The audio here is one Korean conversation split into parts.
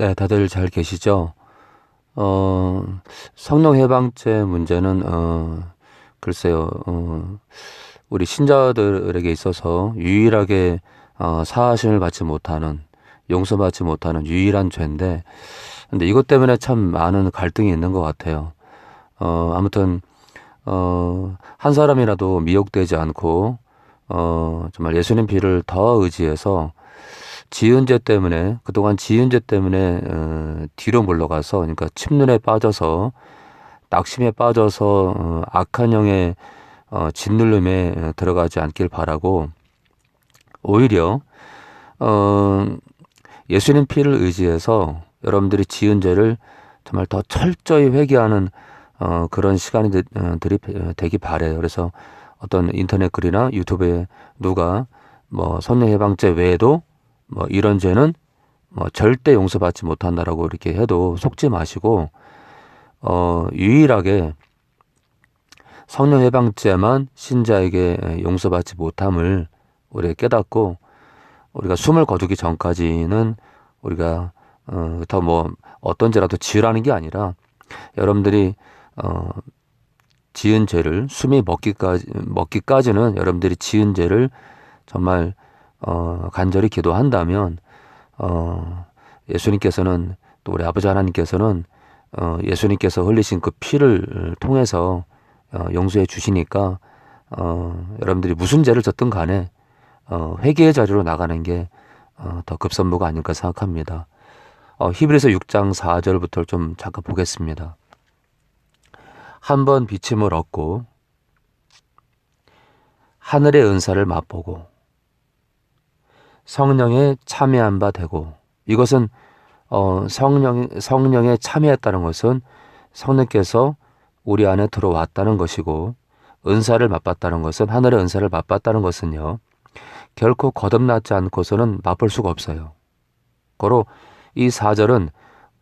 네, 다들 잘 계시죠? 어, 성령 해방죄 문제는, 글쎄요, 우리 신자들에게 있어서 유일하게, 사하심을 받지 못하는, 용서받지 못하는 유일한 죄인데, 근데 이것 때문에 참 많은 갈등이 있는 것 같아요. 아무튼, 한 사람이라도 미혹되지 않고, 정말 예수님 피를 더 의지해서 지은 죄 때문에 그동안 지은 죄 때문에 뒤로 물러가서 그러니까 침륜에 빠져서 낙심에 빠져서 악한 영의 짓누름에 들어가지 않길 바라고 오히려 어, 예수님 피를 의지해서 여러분들이 지은 죄를 정말 더 철저히 회개하는 그런 시간이 들이 되기 바래요. 그래서 어떤 인터넷 글이나 유튜브에 누가 뭐 성령 해방죄 외에도 뭐 이런 죄는 뭐 절대 용서받지 못한다라고 이렇게 해도 속지 마시고 유일하게 성령 해방죄만 신자에게 용서받지 못함을 우리가 깨닫고 우리가 숨을 거두기 전까지는 우리가 더 뭐 어떤 죄라도 지으라는 게 아니라 여러분들이 지은 죄를 숨이 먹기까지는 여러분들이 지은 죄를 정말 간절히 기도한다면 예수님께서는 또 우리 아버지 하나님께서는 예수님께서 흘리신 그 피를 통해서 용서해 주시니까 여러분들이 무슨 죄를 졌든 간에 회개의 자리로 나가는 게 더 급선무가 아닐까 생각합니다. 히브리서 6장 4절부터 좀 잠깐 보겠습니다. 한 번 비침을 얻고 하늘의 은사를 맛보고 성령에 참여한 바 되고 이것은 성령에 참여했다는 것은 성령께서 우리 안에 들어왔다는 것이고 은사를 맛봤다는 것은 하늘의 은사를 맛봤다는 것은요 결코 거듭나지 않고서는 맛볼 수가 없어요. 고로 이 4절은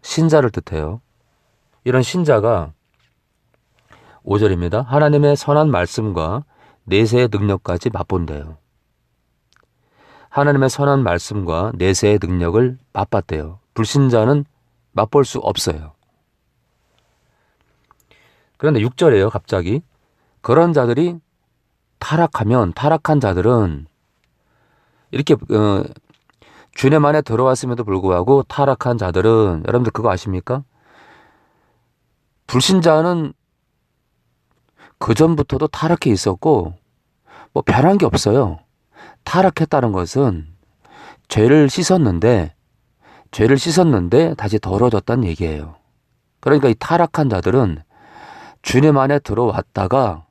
신자를 뜻해요. 이런 신자가 5절입니다. 하나님의 선한 말씀과 내세의 능력까지 맛본대요. 하나님의 선한 말씀과 내세의 능력을 맛봤대요. 불신자는 맛볼 수 없어요. 그런데 6절이에요. 갑자기 그런 자들이 타락한 자들은 이렇게 주님 안에 들어왔음에도 불구하고 타락한 자들은 여러분들 그거 아십니까? 불신자는 그전부터도 타락해 있었고 뭐 변한 게 없어요. 타락했다는 것은 죄를 씻었는데 다시 더러워졌다는 얘기예요. 그러니까 이 타락한 자들은 주님 안에 들어왔다가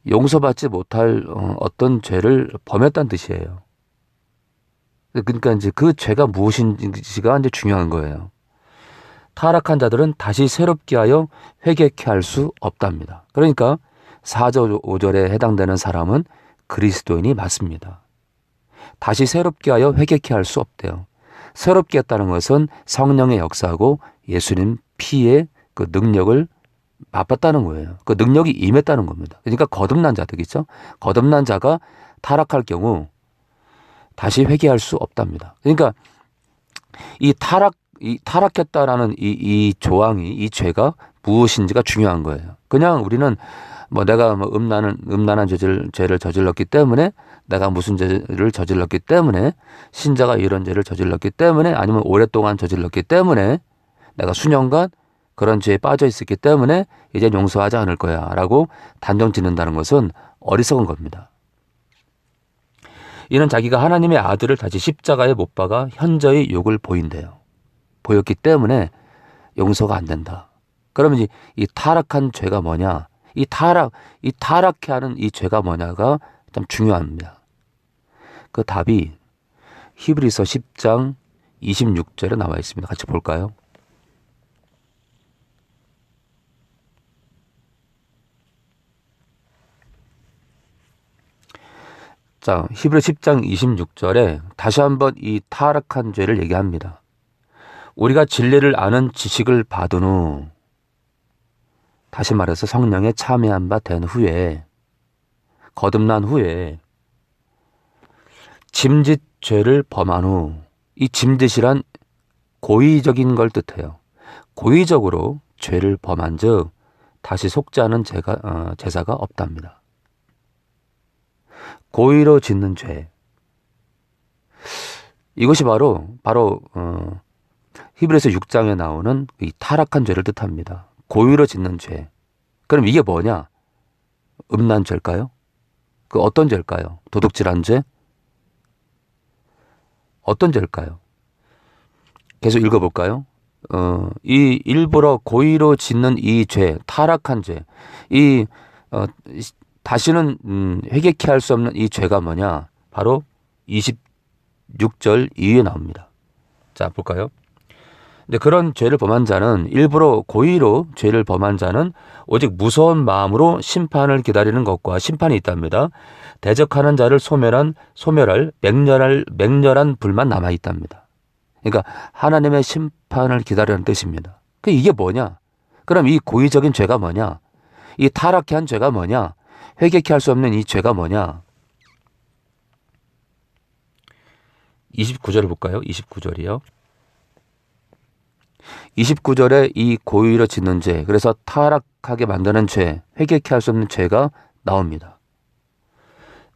용서받지 못할 어떤 죄를 범했다는 뜻이에요. 그러니까 이제 그 죄가 무엇인지가 이제 중요한 거예요. 타락한 자들은 다시 새롭게 하여 회개케 할 수 없답니다. 그러니까 4절 5절에 해당되는 사람은 그리스도인이 맞습니다. 다시 새롭게 하여 회개케 할 수 없대요. 새롭게 했다는 것은 성령의 역사고 예수님 피의 그 능력을 맛봤다는 거예요. 그 능력이 임했다는 겁니다. 그러니까 거듭난 자들이죠. 거듭난 자가 타락할 경우 다시 회개할 수 없답니다. 그러니까 이 타락했다라는 이 조항이 이 죄가 무엇인지가 중요한 거예요. 그냥 우리는 뭐 내가 뭐 음란한 죄를 저질렀기 때문에 내가 무슨 죄를 저질렀기 때문에 신자가 이런 죄를 저질렀기 때문에 아니면 오랫동안 저질렀기 때문에 내가 수년간 그런 죄에 빠져 있었기 때문에 이제 용서하지 않을 거야 라고 단정 짓는다는 것은 어리석은 겁니다. 이는 자기가 하나님의 아들을 다시 십자가에 못 박아 현저히 욕을 보였기 때문에 용서가 안 된다. 그러면 이 타락한 죄가 뭐냐? 이 타락해 하는 이 죄가 뭐냐가 참 중요합니다. 그 답이 히브리서 10장 26절에 나와 있습니다. 같이 볼까요? 자, 히브리 10장 26절에 다시 한번 이 타락한 죄를 얘기합니다. 우리가 진리를 아는 지식을 받은 후 다시 말해서 성령에 참여한 바 된 후에 거듭난 후에 짐짓 죄를 범한 후 이 짐짓이란 고의적인 걸 뜻해요. 고의적으로 죄를 범한 즉 다시 속지 않은 제사가 없답니다. 고의로 짓는 죄. 이것이 바로 히브리서 6장에 나오는 이 타락한 죄를 뜻합니다. 고의로 짓는 죄. 그럼 이게 뭐냐? 음란죄일까요? 그 어떤 죄일까요? 도둑질한 죄? 어떤 죄일까요? 계속 읽어볼까요? 이 일부러 고의로 짓는 이 죄, 타락한 죄, 다시는 회개케 할 수 없는 이 죄가 뭐냐? 바로 26절 이후에 나옵니다. 자, 볼까요? 근데 그런 죄를 범한 자는 일부러 고의로 죄를 범한 자는 오직 무서운 마음으로 심판을 기다리는 것과 심판이 있답니다. 대적하는 자를 소멸할 맹렬한 불만 남아 있답니다. 그러니까 하나님의 심판을 기다리는 뜻입니다. 이게 뭐냐? 그럼 이 고의적인 죄가 뭐냐? 이 타락해 한 죄가 뭐냐? 회개케 할 수 없는 이 죄가 뭐냐? 29절을 볼까요? 29절이요. 29절에 이 고의로 짓는 죄, 그래서 타락하게 만드는 죄, 회개케 할 수 없는 죄가 나옵니다.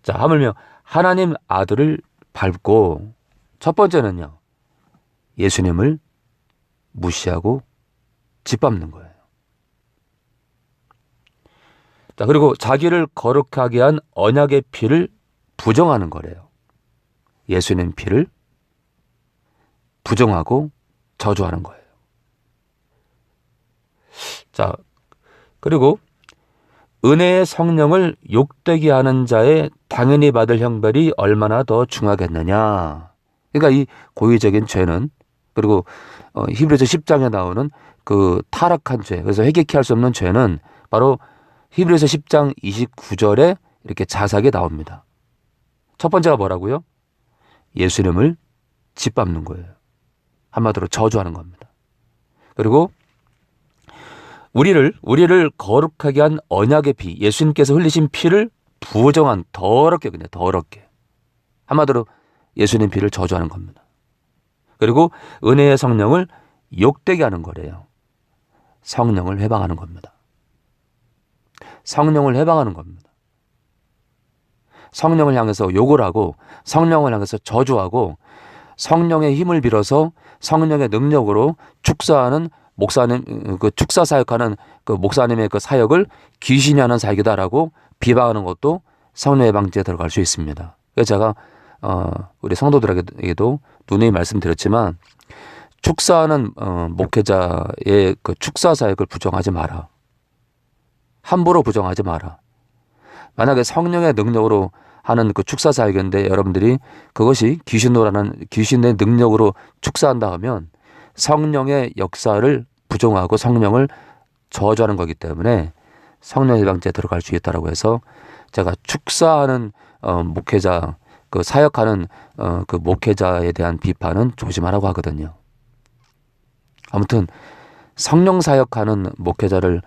자, 하물며 하나님 아들을 밟고 첫 번째는요. 예수님을 무시하고 짓밟는 거예요. 자, 그리고 자기를 거룩하게 한 언약의 피를 부정하는 거래요. 예수님 피를 부정하고 저주하는 거예요. 자, 그리고 은혜의 성령을 욕되게 하는 자의 당연히 받을 형벌이 얼마나 더 중하겠느냐. 그러니까 이 고의적인 죄는, 그리고 히브리서 10장에 나오는 그 타락한 죄, 그래서 회개케 할 수 없는 죄는 바로 히브리서 10장 29절에 이렇게 자세하게 나옵니다. 첫 번째가 뭐라고요? 예수님을 짓밟는 거예요. 한마디로 저주하는 겁니다. 그리고 우리를 거룩하게 한 언약의 피, 예수님께서 흘리신 피를 부정한, 더럽게, 그냥 더럽게. 한마디로 예수님 피를 저주하는 겁니다. 그리고 은혜의 성령을 욕되게 하는 거래요. 성령을 해방하는 겁니다. 성령을 해방하는 겁니다. 성령을 향해서 욕을 하고, 성령을 향해서 저주하고, 성령의 힘을 빌어서 성령의 능력으로 축사하는 목사님, 그 축사 사역하는 그 목사님의 그 사역을 귀신이 하는 사역이다라고 비방하는 것도 성령 해방죄에 들어갈 수 있습니다. 그래서 제가 우리 성도들에게도 누누이 말씀드렸지만, 축사하는 목회자의 그 축사 사역을 부정하지 마라. 함부로 부정하지 마라. 만약에 성령의 능력으로 하는 그 축사 사역인데 여러분들이 그것이 귀신의 능력으로 축사한다 하면 성령의 역사를 부정하고 성령을 저주하는 거기 때문에 성령 해방죄에 들어갈 수 있다라고 해서 제가 축사하는 목회자, 그 사역하는 그 목회자에 대한 비판은 조심하라고 하거든요. 아무튼 성령 사역하는 목회자를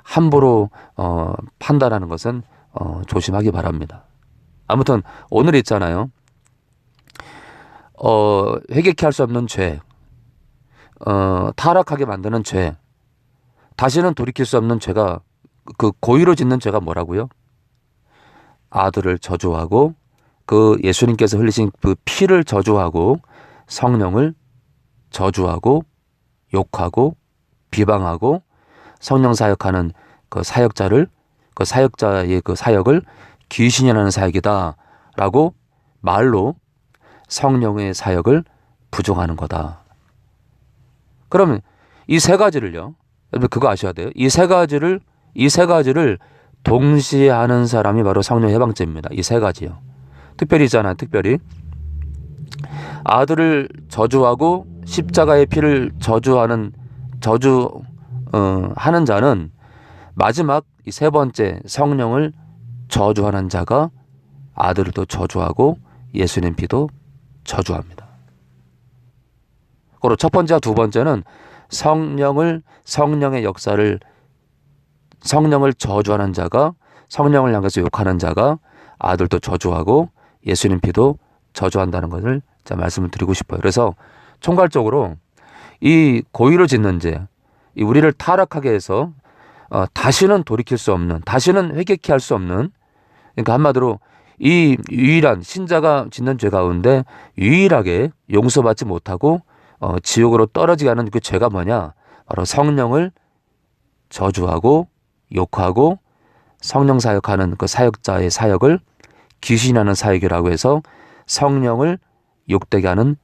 함부로 판단하는 것은 조심하기 바랍니다. 아무튼 오늘 있잖아요. 회개케 할 수 없는 죄, 타락하게 만드는 죄, 다시는 돌이킬 수 없는 죄가, 그 고의로 짓는 죄가 뭐라고요? 아들을 저주하고 그 예수님께서 흘리신 그 피를 저주하고 성령을 저주하고 욕하고 비방하고 성령 사역하는 그 사역자의 그 사역을 귀신이 하는 사역이다라고 말로 성령의 사역을 부정하는 거다. 그러면 이 세 가지를요, 여러분 그거 아셔야 돼요. 이 세 가지를 동시에 하는 사람이 바로 성령 해방죄입니다. 이 세 가지요. 특별히 있잖아요. 특별히 아들을 저주하고 십자가의 피를 하는 자는 마지막 이 세 번째 성령을 저주하는 자가 아들을 또 저주하고 예수님 피도 저주합니다. 그리고 첫 번째와 두 번째는 성령의 역사를, 성령을 저주하는 자가, 성령을 향해서 욕하는 자가 아들도 저주하고 예수님 피도 저주한다는 것을 자, 말씀을 드리고 싶어요. 그래서 총괄적으로 이 고의로 짓는 죄, 이 우리를 타락하게 해서 다시는 돌이킬 수 없는, 다시는 회개케 할 수 없는, 그러니까 한마디로 이 유일한 신자가 짓는 죄 가운데 유일하게 용서받지 못하고 지옥으로 떨어지게 하는 그 죄가 뭐냐? 바로 성령을 저주하고 욕하고 성령 사역하는 그 사역자의 사역을 귀신하는 사역이라고 해서 성령을 욕되게 하는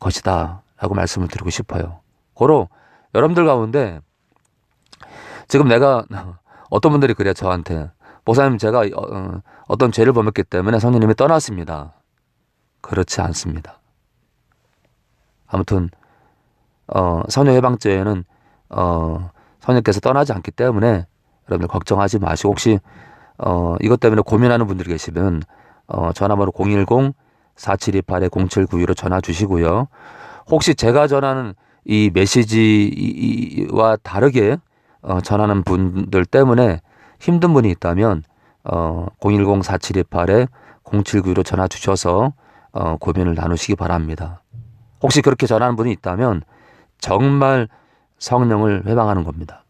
것이다 라고 말씀을 드리고 싶어요. 고로 여러분들 가운데 지금 내가 어떤 분들이 그래요. 저한테 목사님 제가 어떤 죄를 범했기 때문에 성령님이 떠났습니다. 그렇지 않습니다. 아무튼 성령 해방죄는 성령께서 떠나지 않기 때문에 여러분들 걱정하지 마시고, 혹시 이것 때문에 고민하는 분들이 계시면 전화번호 010-4728-0792로 전화 주시고요. 혹시 제가 전하는 이 메시지와 다르게 전하는 분들 때문에 힘든 분이 있다면 010-4728-0792로 전화 주셔서 고민을 나누시기 바랍니다. 혹시 그렇게 전하는 분이 있다면 정말 성령을 회방하는 겁니다.